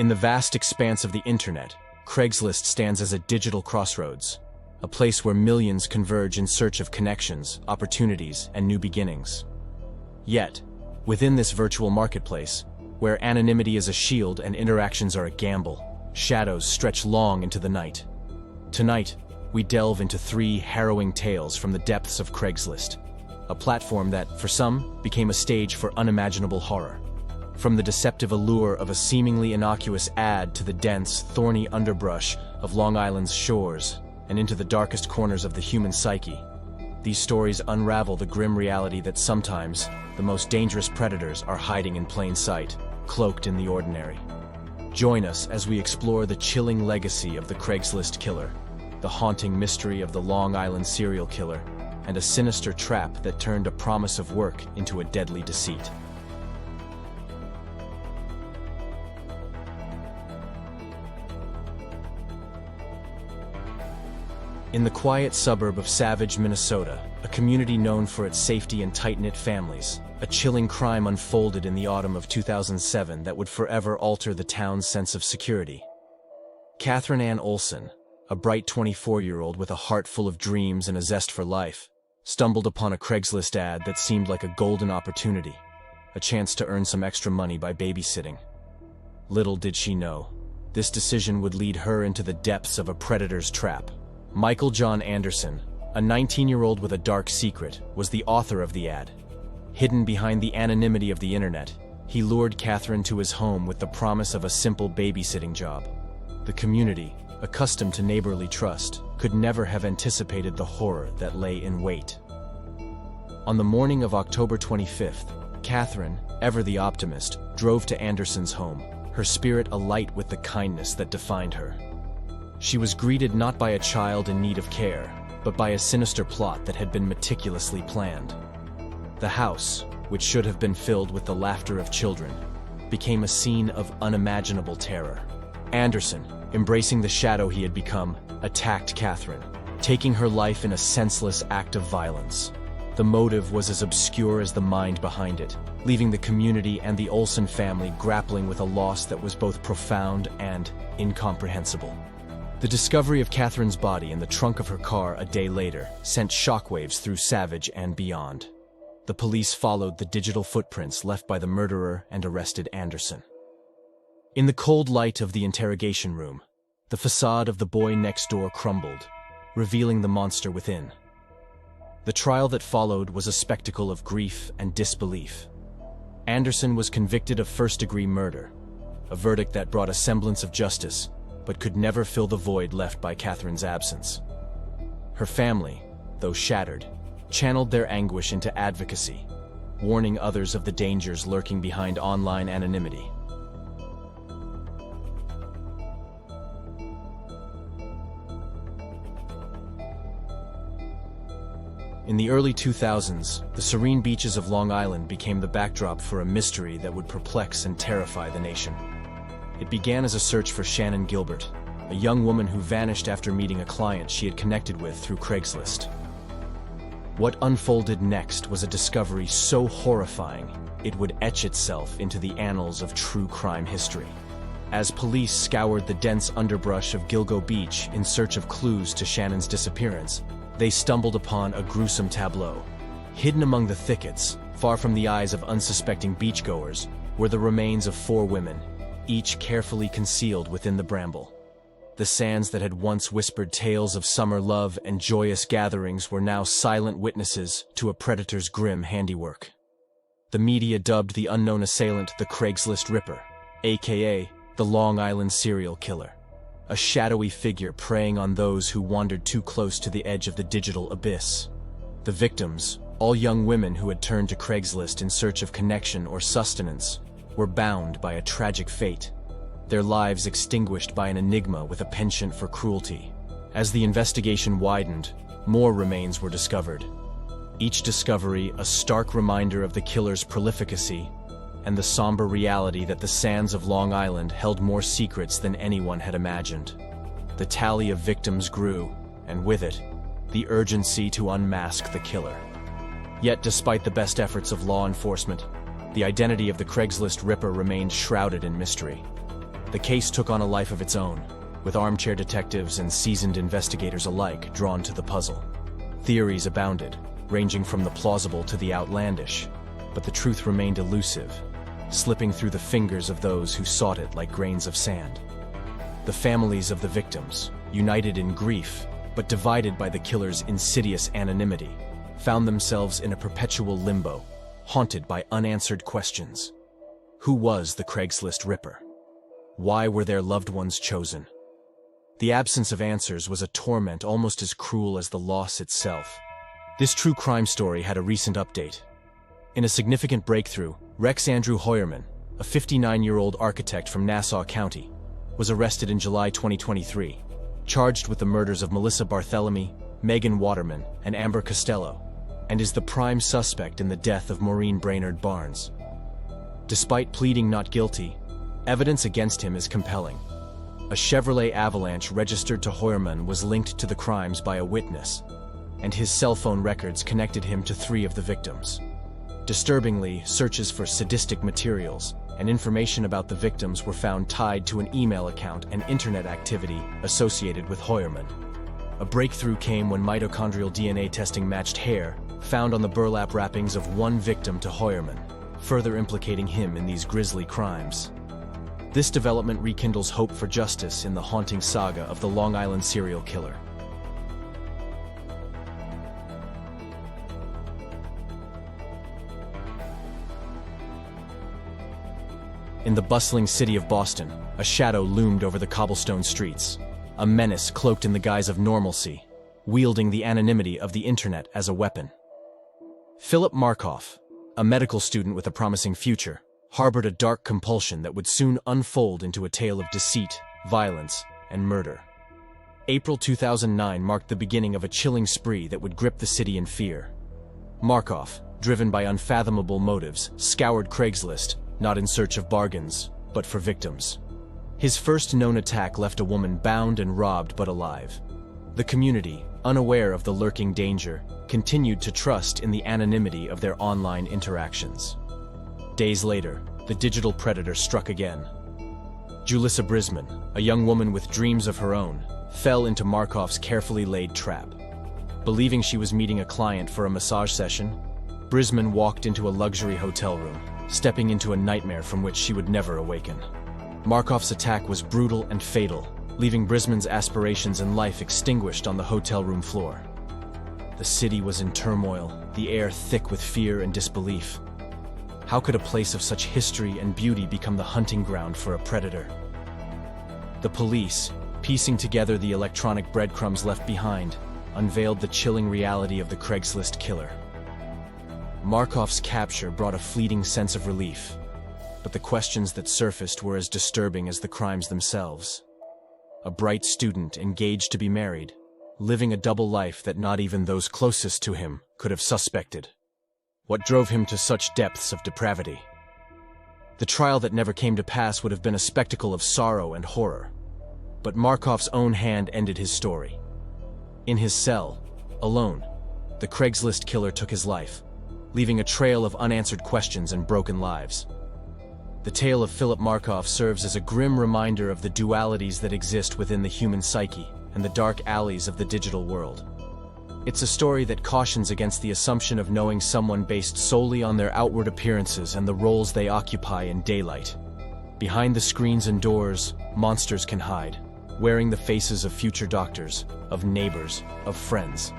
In the vast expanse of the internet, Craigslist stands as a digital crossroads, a place where millions converge in search of connections, opportunities, and new beginnings. Yet, within this virtual marketplace, where anonymity is a shield and interactions are a gamble, shadows stretch long into the night. Tonight, we delve into 3 harrowing tales from the depths of Craigslist, a platform that, for some, became a stage for unimaginable horror. From the deceptive allure of a seemingly innocuous ad to the dense, thorny underbrush of Long Island's shores and into the darkest corners of the human psyche, these stories unravel the grim reality that sometimes the most dangerous predators are hiding in plain sight, cloaked in the ordinary. Join us as we explore the chilling legacy of the Craigslist killer, the haunting mystery of the Long Island serial killer, and a sinister trap that turned a promise of work into a deadly deceit. In the quiet suburb of Savage, Minnesota, a community known for its safety and tight-knit families, a chilling crime unfolded in the autumn of 2007 that would forever alter the town's sense of security. Catherine Ann Olson, a bright 24-year-old with a heart full of dreams and a zest for life, stumbled upon a Craigslist ad that seemed like a golden opportunity, a chance to earn some extra money by babysitting. Little did she know, this decision would lead her into the depths of a predator's trap. Michael John Anderson, a 19-year-old with a dark secret, was the author of the ad. Hidden behind the anonymity of the internet, he lured Catherine to his home with the promise of a simple babysitting job. The community, accustomed to neighborly trust, could never have anticipated the horror that lay in wait. On the morning of October 25th, Catherine, ever the optimist, drove to Anderson's home, her spirit alight with the kindness that defined her. She was greeted not by a child in need of care, but by a sinister plot that had been meticulously planned. The house, which should have been filled with the laughter of children, became a scene of unimaginable terror. Anderson, embracing the shadow he had become, attacked Catherine, taking her life in a senseless act of violence. The motive was as obscure as the mind behind it, leaving the community and the Olson family grappling with a loss that was both profound and incomprehensible. The discovery of Catherine's body in the trunk of her car a day later sent shockwaves through Savage and beyond. The police followed the digital footprints left by the murderer and arrested Anderson. In the cold light of the interrogation room, the facade of the boy next door crumbled, revealing the monster within. The trial that followed was a spectacle of grief and disbelief. Anderson was convicted of first-degree murder, a verdict that brought a semblance of justice, but could never fill the void left by Catherine's absence. Her family, though shattered, channeled their anguish into advocacy, warning others of the dangers lurking behind online anonymity. In the early 2000s, the serene beaches of Long Island became the backdrop for a mystery that would perplex and terrify the nation. It began as a search for Shannon Gilbert, a young woman who vanished after meeting a client she had connected with through Craigslist. What unfolded next was a discovery so horrifying, it would etch itself into the annals of true crime history. As police scoured the dense underbrush of Gilgo Beach in search of clues to Shannon's disappearance, they stumbled upon a gruesome tableau. Hidden among the thickets, far from the eyes of unsuspecting beachgoers, were the remains of 4 women, each carefully concealed within the bramble. The sands that had once whispered tales of summer love and joyous gatherings were now silent witnesses to a predator's grim handiwork. The media dubbed the unknown assailant the Craigslist Ripper, aka the Long Island serial killer, a shadowy figure preying on those who wandered too close to the edge of the digital abyss. The victims, all young women who had turned to Craigslist in search of connection or sustenance, were bound by a tragic fate, their lives extinguished by an enigma with a penchant for cruelty. As the investigation widened, more remains were discovered. Each discovery a stark reminder of the killer's prolificacy and the somber reality that the sands of Long Island held more secrets than anyone had imagined. The tally of victims grew, and with it, the urgency to unmask the killer. Yet despite the best efforts of law enforcement, the identity of the Craigslist Ripper remained shrouded in mystery. The case took on a life of its own, with armchair detectives and seasoned investigators alike drawn to the puzzle. Theories abounded, ranging from the plausible to the outlandish, but the truth remained elusive, slipping through the fingers of those who sought it like grains of sand. The families of the victims, united in grief, but divided by the killer's insidious anonymity, found themselves in a perpetual limbo, haunted by unanswered questions. Who was the Craigslist ripper? Why were their loved ones chosen? The absence of answers was a torment almost as cruel as the loss itself. This true crime story had a recent update. In a significant breakthrough, Rex Andrew Hoyerman, a 59-year-old architect from Nassau County, was arrested in July 2023, charged with the murders of Melissa Barthelemy, Megan Waterman, and Amber Costello, and is the prime suspect in the death of Maureen Brainerd Barnes. Despite pleading not guilty, evidence against him is compelling. A Chevrolet Avalanche registered to Hoyerman was linked to the crimes by a witness, and his cell phone records connected him to 3 of the victims. Disturbingly, searches for sadistic materials and information about the victims were found tied to an email account and internet activity associated with Hoyerman. A breakthrough came when mitochondrial DNA testing matched hair found on the burlap wrappings of one victim to Hoyerman, further implicating him in these grisly crimes. This development rekindles hope for justice in the haunting saga of the Long Island serial killer. In the bustling city of Boston, a shadow loomed over the cobblestone streets, a menace cloaked in the guise of normalcy, wielding the anonymity of the internet as a weapon. Philip Markoff, a medical student with a promising future, harbored a dark compulsion that would soon unfold into a tale of deceit, violence, and murder. April 2009 marked the beginning of a chilling spree that would grip the city in fear. Markoff, driven by unfathomable motives, scoured Craigslist, not in search of bargains, but for victims. His first known attack left a woman bound and robbed but alive. The community, unaware of the lurking danger, continued to trust in the anonymity of their online interactions. Days later, the digital predator struck again. Julissa Brisman, a young woman with dreams of her own, fell into Markoff's carefully laid trap. Believing she was meeting a client for a massage session, Brisman walked into a luxury hotel room, stepping into a nightmare from which she would never awaken. Markoff's attack was brutal and fatal, leaving Brisman's aspirations in life extinguished on the hotel room floor. The city was in turmoil, the air thick with fear and disbelief. How could a place of such history and beauty become the hunting ground for a predator? The police, piecing together the electronic breadcrumbs left behind, unveiled the chilling reality of the Craigslist killer. Markoff's capture brought a fleeting sense of relief, but the questions that surfaced were as disturbing as the crimes themselves. A bright student engaged to be married, living a double life that not even those closest to him could have suspected. What drove him to such depths of depravity? The trial that never came to pass would have been a spectacle of sorrow and horror, but Markoff's own hand ended his story. In his cell, alone, the Craigslist killer took his life, leaving a trail of unanswered questions and broken lives. The tale of Philip Markoff serves as a grim reminder of the dualities that exist within the human psyche and the dark alleys of the digital world. It's a story that cautions against the assumption of knowing someone based solely on their outward appearances and the roles they occupy in daylight. Behind the screens and doors, monsters can hide, wearing the faces of future doctors, of neighbors, of friends.